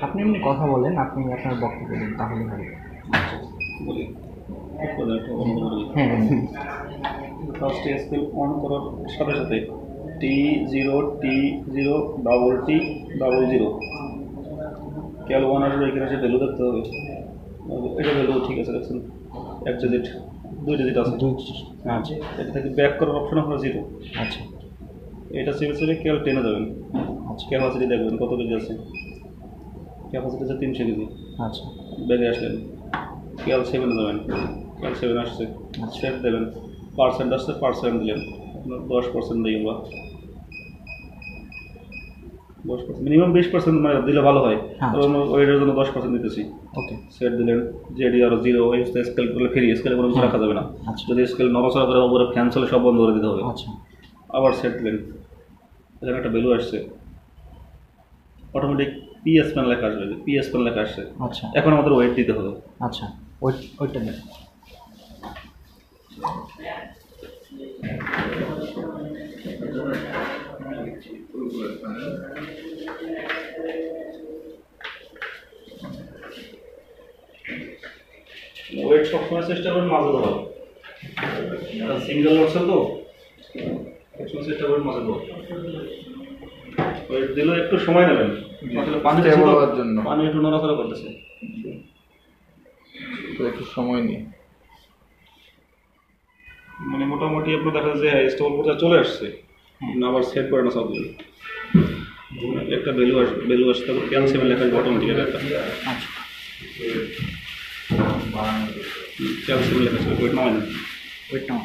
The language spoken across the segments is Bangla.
আপনি এমনি কথা বলেন, আপনি আপনার বক্তব্য দিন, তাহলে হবে। বলি হ্যাঁ, ফার্স্ট স্কেল অন করার সাথে সাথে T0 ক্যাল 1 আসবে, এখানে সে ভ্যালু দেখতে হবে। এটা ভ্যালু ঠিক আছে, দেখছেন 1 ডিজিট 2 ডিজিট আছে। আচ্ছা, এটা থেকে ব্যাক করার অপশন আপনার 0। আচ্ছা, এটা সেভে ক্যাল 10-এ যাবেন। ক্যাপাসিটি দেখবেন কত কেজি আছে। ক্যাপাসিটি আছে 300 কেজি। আচ্ছা, ব্যাগে আসলেন, ক্যাল 7-এ যাবেন। ক্যাল 7 আসছে, সেট দেবেন। পার্সেন্ট আসছে, পার্সেন্ট দিলেন। আপনার 10% দিই আমরা, 10%, মিনিমাম 20% মানে দিলে ভালো হয়। কারণ ওইটার জন্য 10% দিতেছি। ওকে, সেট দিলেন। জেডি আর 0, এই স্কেল করলে ফ্রি, স্কেলে কোনো কিছু রাখা যাবে না। যদি স্কেল নড়াচড়া করে উপরে ফ্যান চলে সব বন্ধ করে দিতে হবে। আচ্ছা, আবার সেট দিলেন, এখানে একটা ভ্যালু আসছে, অটোমেটিক পিএস প্যান লেখা আসবে। পিএস প্যান লেখা আসছে। আচ্ছা, এখন আমাদের ওয়েট দিতে হবে। আচ্ছা, ওইটা নেই। ওয়েট সবসময় চেষ্টা করবেন মাঝে দেওয়া, সিঙ্গেল হচ্ছে তো, সবসময় চেষ্টা করবেন মাঝে দেওয়া। ওয়েট দিলেও একটু সময় নেবেন, আসলে পানি জন্য পানি একটু নড়াচড়া করতেছে, একটু সময় নিয়ে। মানে মোটামুটি আপনার দেখা যাচ্ছে স্টল পর্যায়ে চলে আসছে, আবার সেট করে না সবগুলো। একটা ভ্যালু আসছে, তারপর ক্যাল 7 লেখা আসবে অটোমেটিক একটা। আচ্ছা, ক্যাল 7 লেখা আসবে, ওয়েট নামায় না। ওয়েট নাও।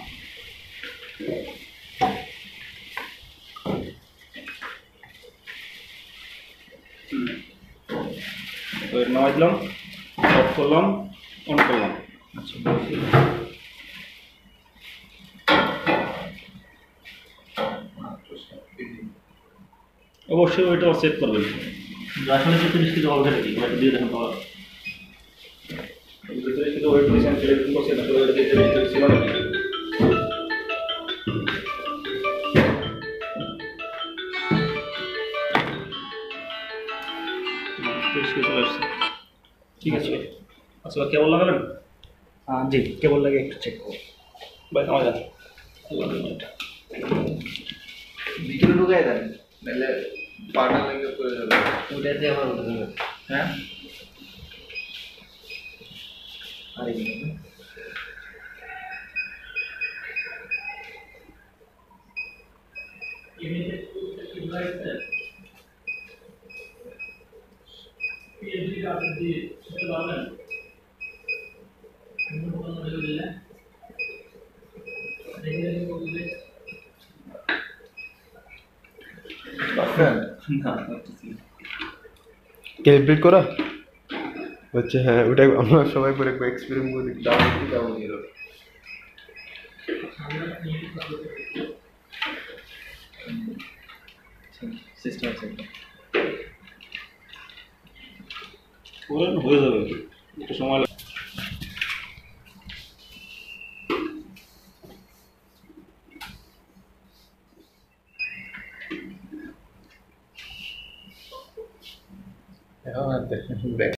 ওয়েট নামাই দিলাম, অফ করলাম, অন করলাম। আচ্ছা, অবশ্যই ওইটা চেক করবেন। আসলে 30 কেজি অলরেডি নাকি ওয়েট দিয়ে দেখেন তো, 30 কেজি ওয়েট দিয়েছেন, সেটা করছে না, ওয়েট দিয়ে 30 কেজি ছিল নাকি। চলে আসছে, ঠিক আছে। আচ্ছা, কেবল লাগাবেন? জি, কেবল লাগে, একটু চেক করো। ভাই আমার যান ভিতরে ঢুকাই দেন, নাহলে পাটা লেগে পড়ে যাবে। ওটাতে আবার হ্যাঁ, আরে ক্যালিব্রেট করা হচ্ছে। হ্যাঁ, ওটা আমরা সবাই করে এক্সপেরিমেন্ট করে দেখি। ডাবল জিরো সিস্টেম আছে, হয়ে যাবে, একটু সময়